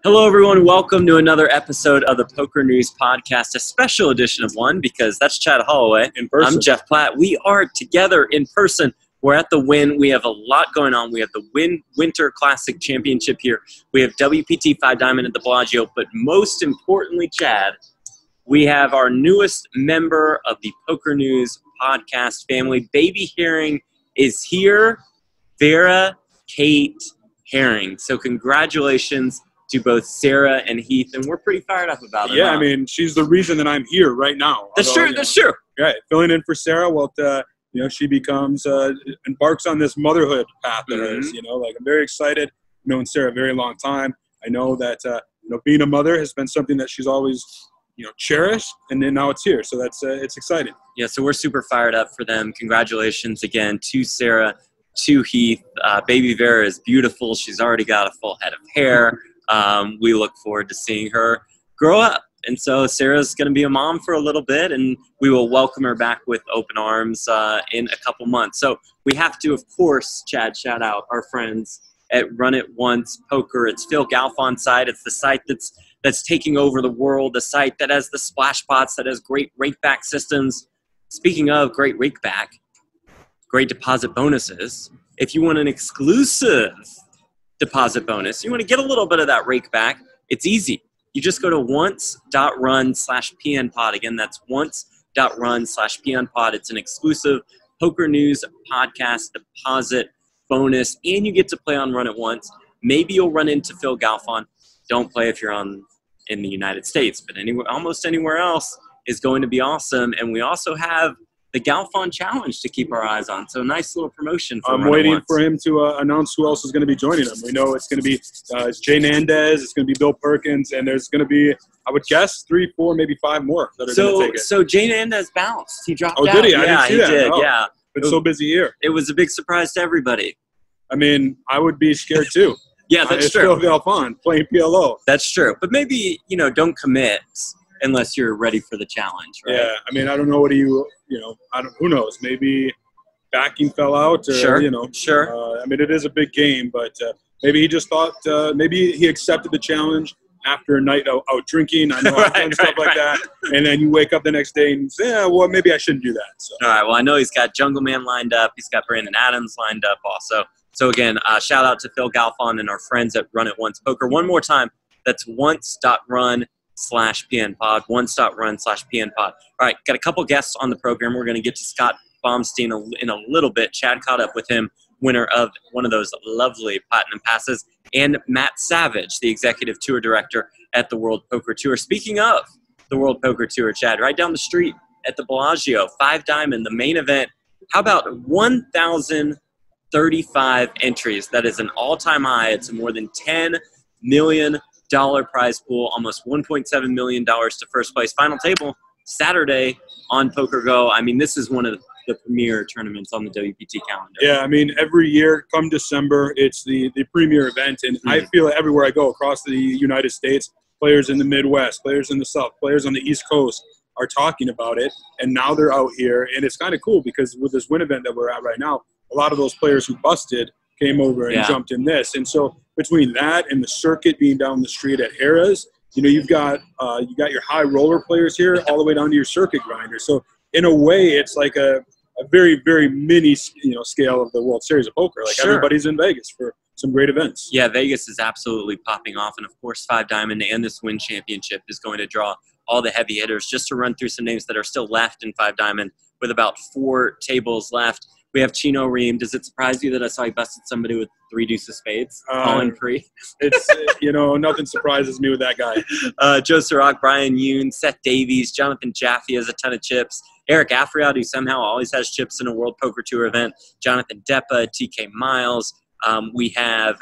Hello, everyone. Welcome to another episode of the PokerNews Podcast, a special edition of one because that's Chad Holloway. In person. I'm Jeff Platt. We are together in person. We're at the Wynn. We have a lot going on. We have the Wynn Winter Classic Championship here. We have WPT Five Diamond at the Bellagio. But most importantly, Chad, we have our newest member of the PokerNews Podcast family. Baby Herring is here. Vera Kate Herring. So congratulations to both Sarah and Heath, and we're pretty fired up about it. Yeah, I mean, she's the reason that I'm here right now. That's true. That's true. Right, filling in for Sarah. Well, she becomes embarks on this motherhood path. Like I'm very excited. I've known Sarah a very long time. I know that being a mother has been something that she's always cherished, and then now it's here. So that's it's exciting. Yeah, so we're super fired up for them. Congratulations again to Sarah, to Heath. Baby Vera is beautiful. She's already got a full head of hair. We look forward to seeing her grow up. And so Sarah's going to be a mom for a little bit, and we will welcome her back with open arms in a couple months. So we have to, of course, Chad, shout out our friends at Run It Once Poker. It's Phil Galfon's site. It's the site that's taking over the world, the site that has the splash pots, that has great rakeback systems. Speaking of great rakeback, great deposit bonuses. If you want an exclusive deposit bonus, you want to get a little bit of that rake back, it's easy. You just go to once.run/pnpod. Again, that's once.run/pnpod. It's an exclusive Poker News Podcast deposit bonus, and you get to play on Run It Once. Maybe you'll run into Phil Galfon. Don't play if you're in the United States, but almost anywhere else is going to be awesome. And we also have the Galfon Challenge to keep our eyes on. So nice little promotion for I'm waiting for him to announce who else is going to be joining him. We know it's going to be Jay Nandez, it's going to be Bill Perkins, and there's going to be, I would guess, 3, 4, maybe 5 more that are going to take it. So Jay Nandez bounced. He dropped out. Oh, did he? I didn't see that. Did, no. Yeah. Been so busy here. It was a big surprise to everybody. I mean, I would be scared too. Yeah, that's true. It's Phil Galfon playing PLO. That's true. But maybe, don't commit unless you're ready for the challenge, right? Yeah, I mean, I don't know who knows? Maybe backing fell out, or, Sure. I mean, it is a big game, but maybe he just thought, maybe he accepted the challenge after a night out drinking. I know I've done stuff like that. And then you wake up the next day and say, yeah, well, maybe I shouldn't do that. So. All right, well, I know he's got Jungle Man lined up. He's got Brandon Adams lined up also. So, again, shout out to Phil Galfon and our friends at Run It Once Poker. One more time, that's once.run/PNPod, once.run/PNPod. All right, got a couple guests on the program. We're going to get to Scott Baumstein in a little bit. Chad caught up with him, winner of one of those lovely Platinum Passes, and Matt Savage, the Executive Tour Director at the World Poker Tour. Speaking of the World Poker Tour, Chad, right down the street at the Bellagio, Five Diamond, the main event. How about 1,035 entries? That is an all-time high. It's more than $10 million prize pool, almost $1.7 million to first place. Final table Saturday on PokerGo. I mean, this is one of the premier tournaments on the WPT calendar. Yeah, I mean, every year come December, it's the premier event, and I feel it everywhere I go across the United States. Players in the Midwest, players in the South, players on the East Coast are talking about it, and now they're out here, and it's kind of cool because with this Wynn event that we're at right now, a lot of those players who busted came over and jumped in this, and so between that and the circuit being down the street at Harrah's, you've got your high roller players here all the way down to your circuit grinders. So in a way, it's like a very, very mini scale of the World Series of Poker. Like everybody's in Vegas for some great events. Yeah, Vegas is absolutely popping off, and of course, Five Diamond and this Wynn Championship is going to draw all the heavy hitters. Just to run through some names that are still left in Five Diamond, with about 4 tables left. We have Chino Ream. Does it surprise you that I saw he busted somebody with 3 deuces of spades? Colin Pre. It's, nothing surprises me with that guy. Joe Sirach, Brian Yoon, Seth Davies, Jonathan Jaffe has a ton of chips. Eric Afriad, who somehow always has chips in a World Poker Tour event. Jonathan Deppa, TK Miles. We have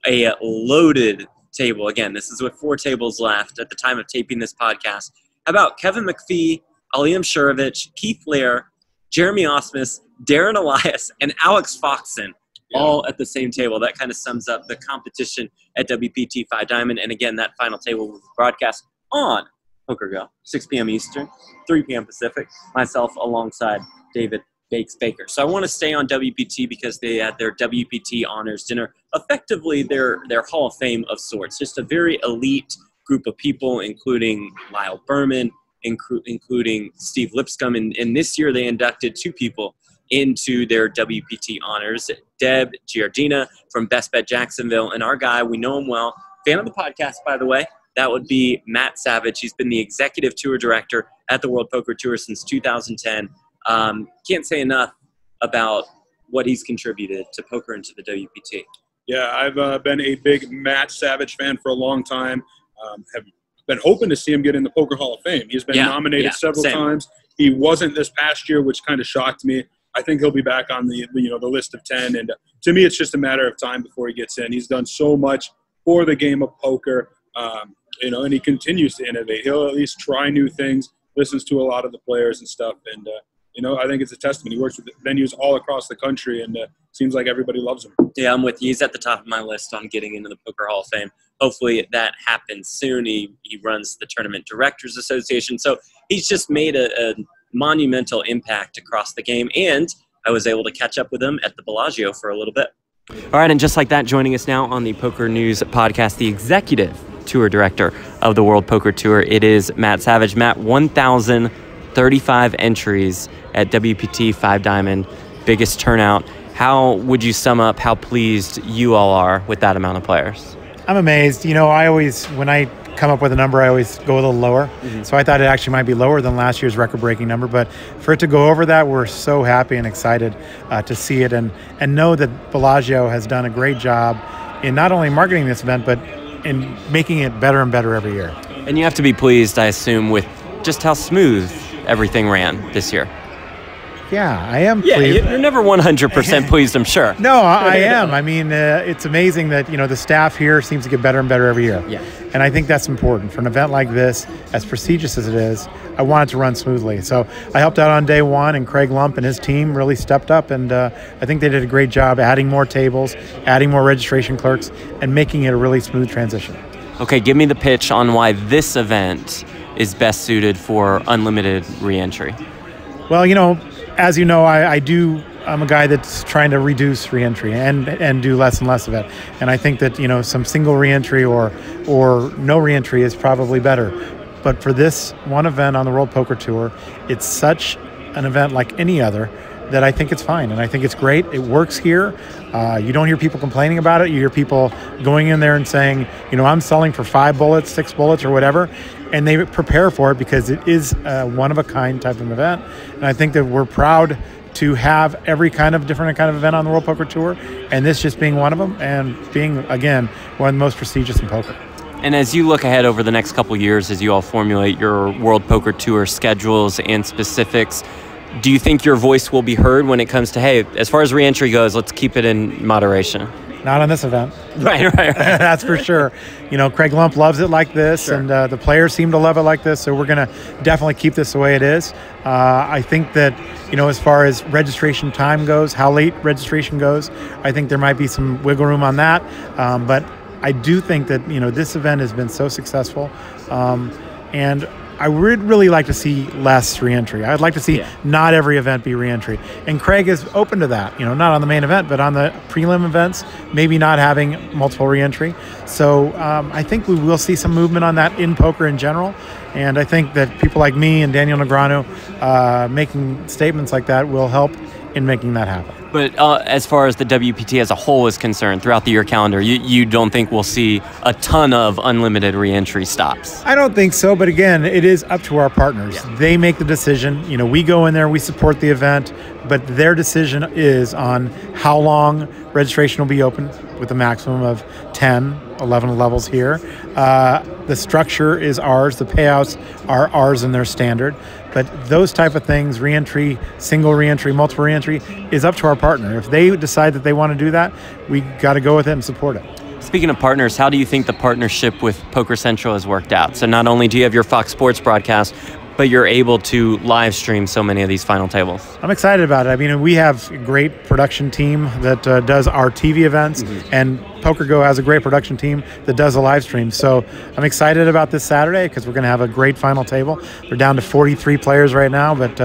a loaded table. Again, this is with 4 tables left at the time of taping this podcast. How about Kevin McPhee, Aliam Shurovich, Keith Lair, Jeremy Osmus, Darren Elias, and Alex Foxon, all at the same table. That kind of sums up the competition at WPT Five Diamond. And again, that final table will be broadcast on PokerGo, 6 p.m. Eastern, 3 p.m. Pacific, myself alongside David Bakes Baker. So I want to stay on WPT because they had their WPT Honors dinner effectively their Hall of Fame of sorts. Just a very elite group of people, including Lyle Berman, including Steve Lipscomb. And this year they inducted 2 people into their WPT Honors, Deb Giardina from Best Bet Jacksonville, and our guy, we know him well, fan of the podcast, by the way, that would be Matt Savage. He's been the executive tour director at the World Poker Tour since 2010. Can't say enough about what he's contributed to poker and to the WPT. Yeah, I've been a big Matt Savage fan for a long time. Have been hoping to see him get in the Poker Hall of Fame. He's been nominated several times. He wasn't this past year, which kind of shocked me. I think he'll be back on the list of 10. And to me, it's just a matter of time before he gets in. He's done so much for the game of poker, and he continues to innovate. He'll at least try new things, listens to a lot of the players and stuff. And, I think it's a testament. He works with venues all across the country, and seems like everybody loves him. Yeah, I'm with you. He's at the top of my list on getting into the Poker Hall of Fame. Hopefully that happens soon. He runs the Tournament Directors Association. So he's just made a monumental impact across the game, and I was able to catch up with him at the Bellagio for a little bit. All right, and just like that, joining us now on the Poker News Podcast, the executive tour director of the World Poker Tour, it is Matt Savage. Matt, 1,035 entries at WPT Five Diamond, biggest turnout. How would you sum up how pleased you all are with that amount of players? I'm amazed. I always, when I come up with a number, I always go a little lower. So I thought it actually might be lower than last year's record-breaking number. But for it to go over that, we're so happy and excited to see it and know that Bellagio has done a great job in not only marketing this event, but in making it better and better every year. And you have to be pleased, I assume, with just how smooth everything ran this year. Yeah, I am pleased. You're never 100% pleased, I'm sure. No, I am. I mean, it's amazing that, the staff here seems to get better and better every year. Yeah. And I think that's important. For an event like this, as prestigious as it is, I want it to run smoothly. So I helped out on day one, and Craig Lump and his team really stepped up, and I think they did a great job adding more tables, adding more registration clerks, and making it a really smooth transition. Okay, give me the pitch on why this event is best suited for unlimited re-entry. Well, as you know, I'm a guy that's trying to reduce reentry and do less and less of it. And I think that, some single reentry or no reentry is probably better. But for this one event on the World Poker Tour, it's such an event like any other that I think it's fine. And I think it's great. It works here. You don't hear people complaining about it. You hear people going in there and saying, I'm selling for 5 bullets, 6 bullets, or whatever. And they prepare for it because it is a one-of-a-kind type of event. And I think that we're proud to have every different kind of event on the World Poker Tour, and this just being one of them, and being, again, one of the most prestigious in poker. And as you look ahead over the next couple of years, as you all formulate your World Poker Tour schedules and specifics, do you think your voice will be heard when it comes to, hey, as far as re-entry goes, let's keep it in moderation? Not on this event. Right. That's for sure. Craig Lump loves it like this, sure. And the players seem to love it like this, so we're going to definitely keep this the way it is. I think that, as far as registration time goes, how late registration goes, I think there might be some wiggle room on that. But I do think that, this event has been so successful, and I would really like to see less reentry. I'd like to see not every event be reentry. And Craig is open to that, not on the main event, but on the prelim events, maybe not having multiple reentry. So I think we will see some movement on that in poker in general. And I think that people like me and Daniel Negreanu making statements like that will help in making that happen. But as far as the WPT as a whole is concerned, throughout the year calendar, you don't think we'll see a ton of unlimited re-entry stops? I don't think so, but again, it is up to our partners. Yeah. They make the decision. We go in there, we support the event, but their decision is on how long registration will be open with a maximum of 10, 11 levels here. The structure is ours. The payouts are ours and they're standard. But those type of things, reentry, single reentry, multiple reentry, is up to our partner. If they decide that they want to do that, we got to go with it and support it. Speaking of partners, how do you think the partnership with Poker Central has worked out? So not only do you have your Fox Sports broadcast, but you're able to live stream so many of these final tables. I'm excited about it. I mean, we have a great production team that does our TV events, and PokerGo has a great production team that does the live stream. So I'm excited about this Saturday because we're going to have a great final table. We're down to 43 players right now, but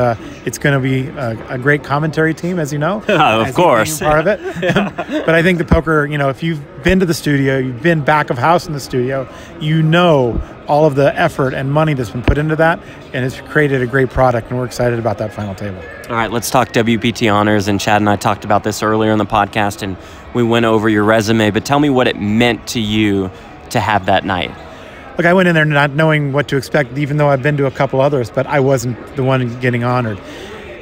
it's going to be a great commentary team, as you know. Of course. Part of it. But I think the poker, if you've been to the studio, you've been back of house in the studio, you know all of the effort and money that's been put into that, and it's created a great product, and we're excited about that final table. All right, let's talk WPT Honors, and Chad and I talked about this earlier in the podcast, and we went over your resume, but tell me what it meant to you to have that night. Look, I went in there not knowing what to expect, even though I've been to a couple others, but I wasn't the one getting honored.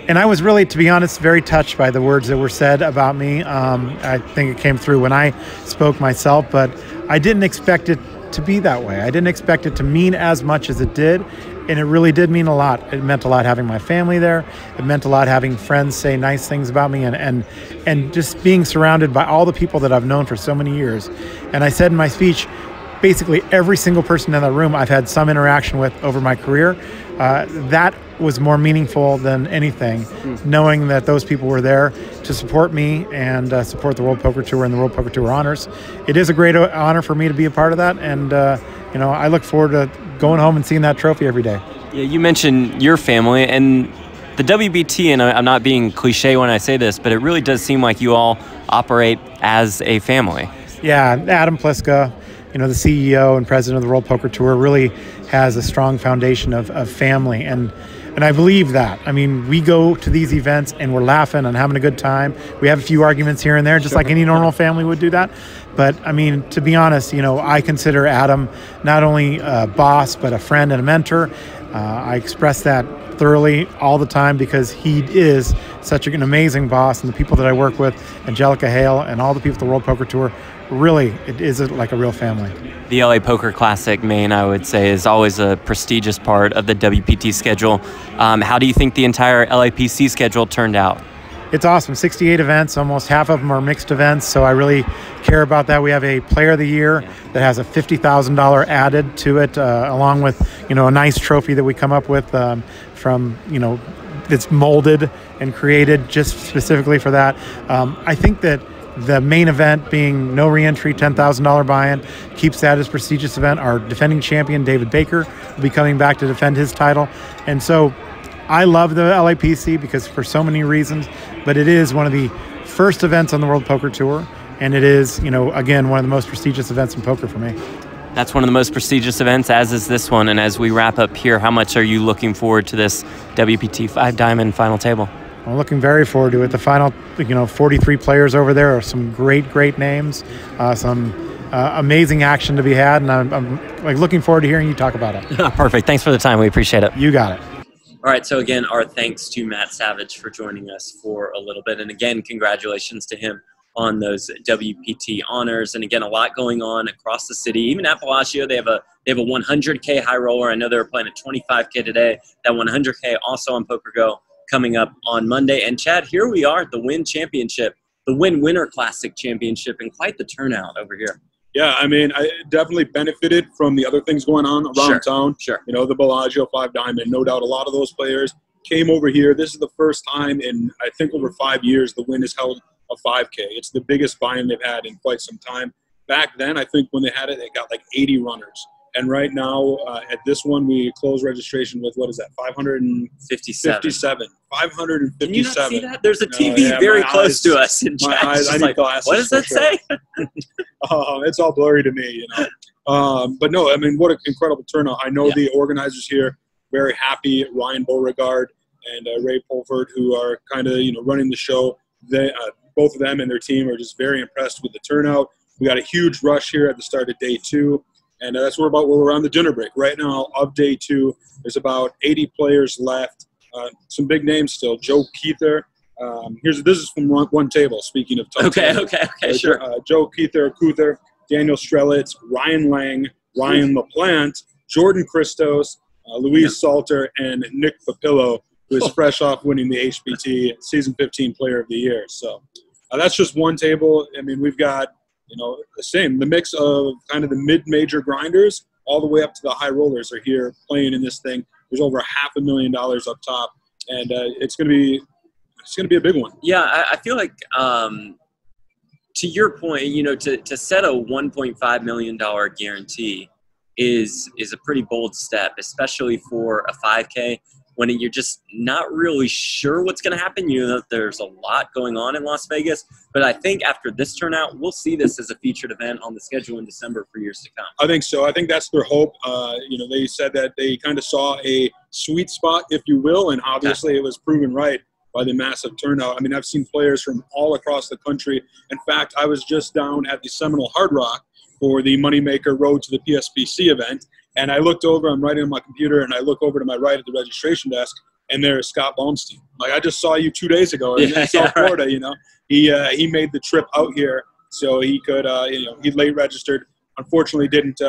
And I was really, to be honest, very touched by the words that were said about me. I think it came through when I spoke myself, but I didn't expect it to be that way. I didn't expect it to mean as much as it did, and it really did mean a lot. It meant a lot having my family there. It meant a lot having friends say nice things about me, and just being surrounded by all the people that I've known for so many years. And I said in my speech, basically every single person in that room I've had some interaction with over my career. That was more meaningful than anything, knowing that those people were there to support me and support the World Poker Tour and the World Poker Tour Honors. It is a great honor for me to be a part of that, and I look forward to going home and seeing that trophy every day. Yeah, you mentioned your family and the WPT, and I'm not being cliche when I say this, but it really does seem like you all operate as a family. Yeah, Adam Pliska, the CEO and president of the World Poker Tour, really has a strong foundation of family, and I believe that. I mean, we go to these events and we're laughing and having a good time. We have a few arguments here and there, just like any normal family would do that. But I mean, to be honest, I consider Adam not only a boss, but a friend and a mentor. I express that thoroughly all the time because he is such an amazing boss, and the people that I work with, Angelica Hale and all the people at the World Poker Tour, really, it is like a real family. The LA Poker Classic main, I would say, is always a prestigious part of the WPT schedule. How do you think the entire LAPC schedule turned out? It's awesome. 68 events, almost half of them are mixed events, so I really care about that. We have a Player of the Year that has a $50,000 added to it, along with a nice trophy that we come up with from that's molded and created just specifically for that. I think that the main event being no re-entry, $10,000 buy-in, keeps that as a prestigious event. Our defending champion, David Baker, will be coming back to defend his title. And so I love the LAPC because for so many reasons, but it is one of the first events on the World Poker Tour, and it is, again, one of the most prestigious events in poker for me. That's one of the most prestigious events, as is this one. And as we wrap up here, how much are you looking forward to this WPT Five Diamond final table? I'm looking very forward to it. The final, 43 players over there are some great names, some amazing action to be had, and I'm looking forward to hearing you talk about it. Perfect. Thanks for the time. We appreciate it. You got it. All right. So again, our thanks to Matt Savage for joining us for a little bit, and again, congratulations to him on those WPT honors. And again, a lot going on across the city. Even at Bellagio, they have a 100K high roller. I know they were playing at 25K today. That 100K also on PokerGo coming up on Monday. And Chad, here we are at the Wynn Championship, the Wynn Winter Classic Championship, and quite the turnout over here. Yeah, I mean, I definitely benefited from the other things going on around town. Sure. The Bellagio Five Diamond, no doubt a lot of those players came over here. This is the first time in, I think, over 5 years the Wynn has held a 5K. It's the biggest buy-in they've had in quite some time. Back then, I think when they had it, they got like 80 runners. And right now, at this one, we close registration with, what is that, 557. 557. Can you not see that? There's a TV very close to us. In my eyes, I need glasses. What does that say? It's all blurry to me, But no, I mean, what an incredible turnout. I know the organizers here, very happy. Ryan Beauregard and Ray Pulford, who are kind of, running the show. They, both of them and their team are just very impressed with the turnout. We got a huge rush here at the start of day 2. And that's where we're on the dinner break. Right now, of day 2, there's about 80 players left. Some big names still. Joe Keither. This is from one table, speaking of tough Okay, sure. Joe Keither, Daniel Strelitz, Ryan Lang, Ryan LaPlante, Jordan Christos, Louise Salter, and Nick Papillo, who is fresh off winning the HPT Season 15 Player of the Year. So that's just one table. I mean, we've got the mix of kind of the mid-major grinders all the way up to the high rollers are here playing in this thing. There's over $500,000 up top, and it's going to be a big one. Yeah, I feel like to your point, you know, to set a $1.5 million guarantee is a pretty bold step, especially for a 5K when you're just not really sure what's going to happen. You know, there's a lot going on in Las Vegas, but I think after this turnout, we'll see this as a featured event on the schedule in December for years to come. I think so. I think that's their hope. You know, they said that they kind of saw a sweet spot, if you will, and obviously it was proven right by the massive turnout. I mean, I've seen players from all across the country. In fact, I was just down at the Seminole Hard Rock for the Moneymaker Road to the PSPC event, and I looked over, I'm writing on my computer, and I look over to my right at the registration desk, and there's Scott Baumstein. Like, I just saw you 2 days ago in South Florida, you know. He made the trip out here so he could, you know, he late registered. Unfortunately, didn't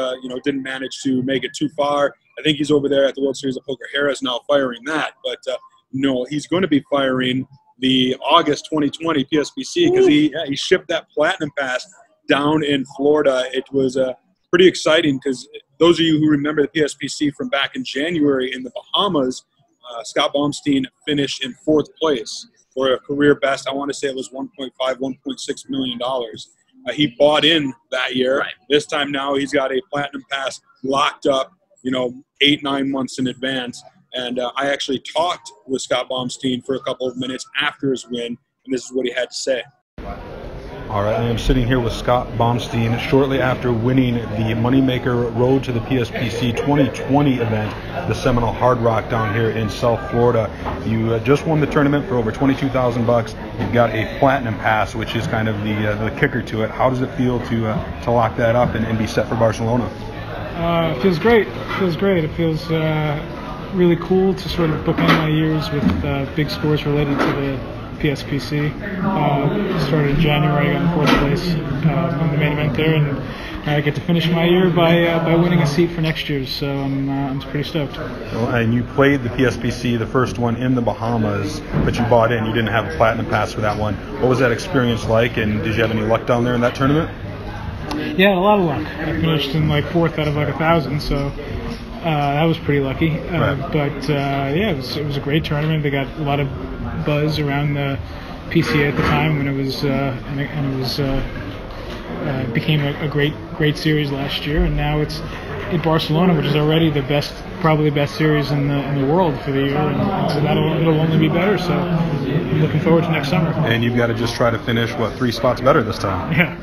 manage to make it too far. I think he's over there at the World Series of Poker. Hera's now firing that, but no, he's going to be firing the August 2020 PSPC because he shipped that Platinum Pass down in Florida. It was pretty exciting because those of you who remember the PSPC from back in January in the Bahamas, Scott Baumstein finished in 4th place for a career best. I want to say it was $1.5, $1.6 million. He bought in that year. Right. This time now he's got a Platinum Pass locked up, you know, 8-9 months in advance. And I actually talked with Scott Baumstein for a couple of minutes after his win, and this is what he had to say. All right, I am sitting here with Scott Baumstein shortly after winning the Moneymaker Road to the PSPC 2020 event, the Seminole Hard Rock down here in South Florida. You just won the tournament for over $22,000. You've got a Platinum Pass, which is kind of the kicker to it. How does it feel to lock that up and be set for Barcelona? It feels great. It feels great. It feels really cool to sort of bookend my years with big scores related to the PSPC. Started in January, I got in 4th place in the main event there, and I get to finish my year by winning a seat for next year, so I'm pretty stoked. Well, and you played the PSPC, the first one in the Bahamas, but you bought in. You didn't have a Platinum Pass for that one. What was that experience like, and did you have any luck down there in that tournament? Yeah, a lot of luck. I finished in like 4th out of like 1,000, so that was pretty lucky. Right. But yeah, it was a great tournament. They got a lot of buzz around the PCA at the time when it was became a great series last year, and now it's in Barcelona, which is already probably the best series in the world for the year, and so it'll only be better. So I'm looking forward to next summer. And you've got to just try to finish 3 spots better this time. Yeah,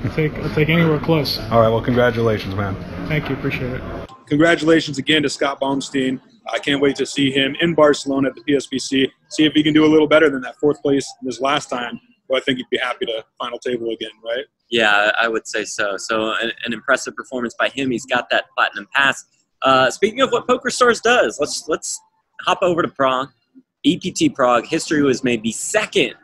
I'll take anywhere close. All right, well, congratulations, man. Thank you, appreciate it. Congratulations again to Scott Baumstein. I can't wait to see him in Barcelona at the PSPC, see if he can do a little better than that 4th place this last time. Well, I think he'd be happy to final table again, right? Yeah, I would say so. So an impressive performance by him. He's got that Platinum Pass. Speaking of what PokerStars does, let's hop over to Prague. EPT Prague, history was made. The second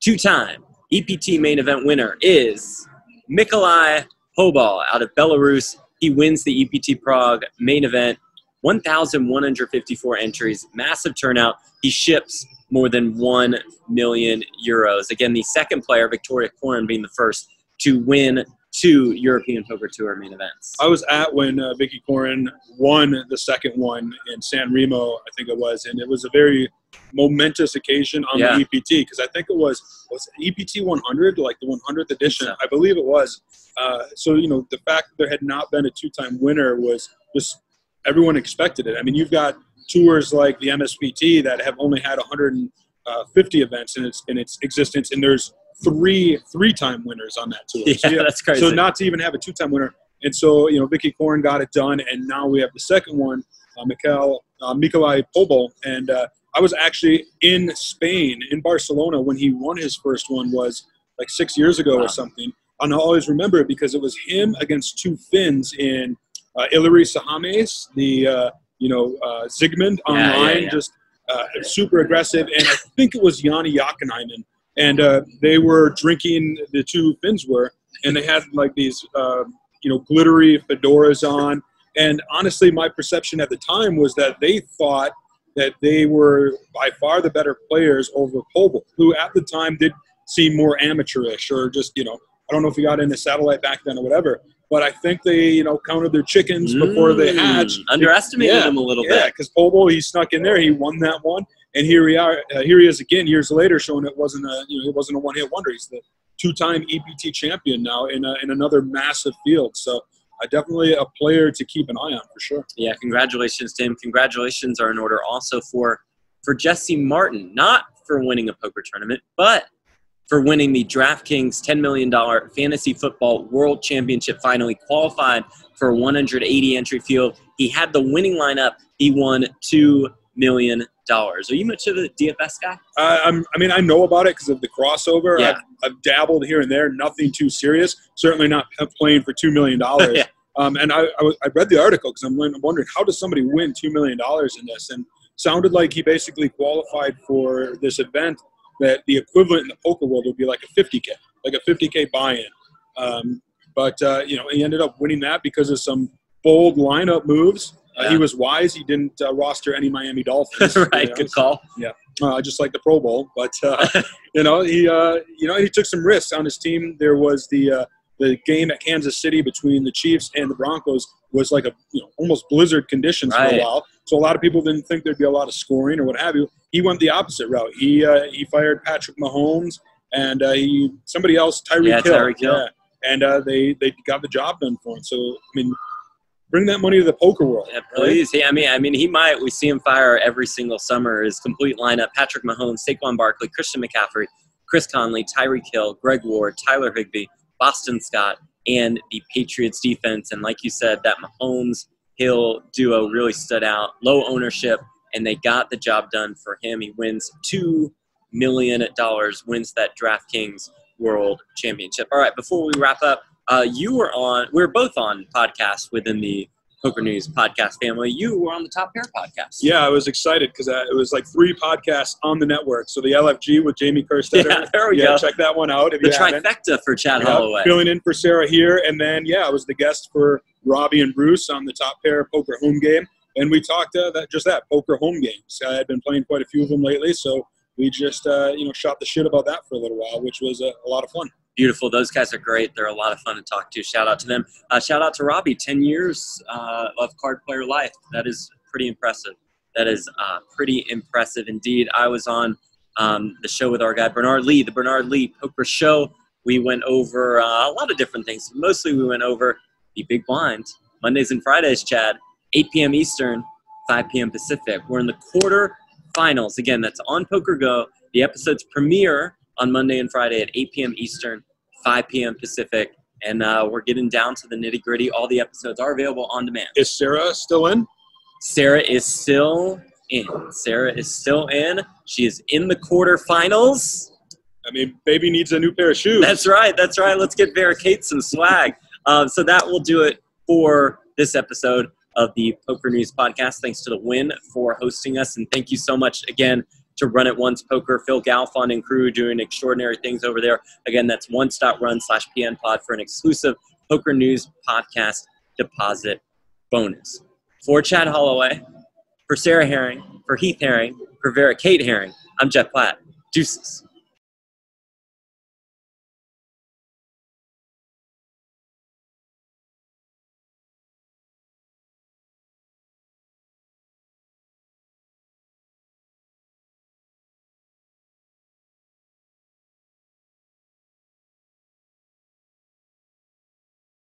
2-time EPT main event winner is Mikalai Pobal out of Belarus. He wins the EPT Prague main event. 1,154 entries, massive turnout. He ships more than 1 million euros. Again, the second player, Victoria Koren, being the first to win 2 European Poker Tour main events. I was at when Vicky Koren won the second one in San Remo, I think it was, and it was a very momentous occasion on the EPT because I think it was EPT 100, like the 100th edition. I believe it was. So, you know, the fact that there had not been a 2-time winner was just everyone expected it. I mean, you've got tours like the MSPT that have only had 150 events in its existence, and there's 3 3-time winners on that tour. Yeah, that's crazy. So not to even have a 2-time winner. And so, you know, Vicky Koren got it done, and now we have the second one, Mikalai Pobal. And I was actually in Spain, in Barcelona, when he won his first one, was like 6 years ago or something. And I'll always remember it because it was him against 2 Finns in Ilari Sahames, the Zygmunt online, just super aggressive, and I think it was Jani Jokinen, and they were drinking, the 2 Finns were, and they had like these glittery fedoras on, and honestly my perception at the time was that they thought that they were by far the better players over Pobal, who at the time did seem more amateurish, or just, you know, I don't know if he got into satellite back then or whatever, but I think they, counted their chickens before they hatched. Underestimated them a little bit. Yeah, because Pobal, he snuck in there, he won that one, and here he is again years later, showing it wasn't a one-hit wonder. He's the two-time EPT champion now in another massive field. So definitely a player to keep an eye on for sure. Yeah, congratulations to him. Congratulations are in order also for Jesse Martin, not for winning a poker tournament, but for winning the DraftKings $10 million Fantasy Football World Championship final. He qualified for a 180 entry field. He had the winning lineup. He won $2 million. Are you much of a DFS guy? I know about it because of the crossover. Yeah. I've dabbled here and there, nothing too serious. Certainly not playing for $2 million. Yeah. And I read the article because I'm wondering, how does somebody win $2 million in this? And sounded like he basically qualified for this event that the equivalent in the poker world would be like a 50K, like a 50K buy-in. But he ended up winning that because of some bold lineup moves. Yeah. He was wise. He didn't roster any Miami Dolphins. Right, good call. Yeah, just like the Pro Bowl. But he took some risks on his team. There was the game at Kansas City between the Chiefs and the Broncos was like almost blizzard conditions for a while. So a lot of people didn't think there'd be a lot of scoring or what have you. He went the opposite route. He fired Patrick Mahomes and somebody else, Tyreek Hill. Tyreek Hill. Yeah. And they got the job done for him. So bring that money to the poker world. Yeah, please. Right? I mean, he might. We see him fire every single summer. His complete lineup: Patrick Mahomes, Saquon Barkley, Christian McCaffrey, Chris Conley, Tyreek Hill, Greg Ward, Tyler Higbee, Boston Scott, and the Patriots defense. And like you said, that Mahomes-Hill duo really stood out. Low ownership, and they got the job done for him. He wins $2 million, wins that DraftKings World Championship. All right, before we wrap up, we were both on podcasts within the Poker News podcast family. You were on the Top Pair podcast. Yeah, I was excited because it was like 3 podcasts on the network. So the LFG with Jamie Kerstetter. Yeah, there we go. Check that one out. If the you trifecta for Chad Holloway. Filling in for Sarah here. And then, I was the guest for Robbie and Bruce on the Top Pair Poker Home Game. And we talked poker home games. I had been playing quite a few of them lately. So we just, shot the shit about that for a little while, which was a lot of fun. Beautiful. Those guys are great. They're a lot of fun to talk to. Shout out to them. Shout out to Robbie. 10 years of card player life. That is pretty impressive. That is pretty impressive indeed. I was on the show with our guy Bernard Lee, the Bernard Lee Poker Show. We went over a lot of different things. Mostly we went over the Big Blind. Mondays and Fridays, Chad. 8 p.m. Eastern, 5 p.m. Pacific. We're in the quarterfinals. Again, that's on Poker Go. The episodes premiere on Monday and Friday at 8 p.m. Eastern, 5 p.m. Pacific. And we're getting down to the nitty-gritty. All the episodes are available on demand. Is Sarah still in? Sarah is still in. Sarah is still in. She is in the quarterfinals. I mean, baby needs a new pair of shoes. That's right. That's right. Let's get Vera Kate some swag. So that will do it for this episode of the Poker News Podcast. Thanks to the Wynn for hosting us. And thank you so much again to Run It Once Poker, Phil Galfond and crew doing extraordinary things over there. Again, that's once.run/PNPod for an exclusive Poker News Podcast deposit bonus. For Chad Holloway, for Sarah Herring, for Heath Herring, for Vera Kate Herring, I'm Jeff Platt. Deuces.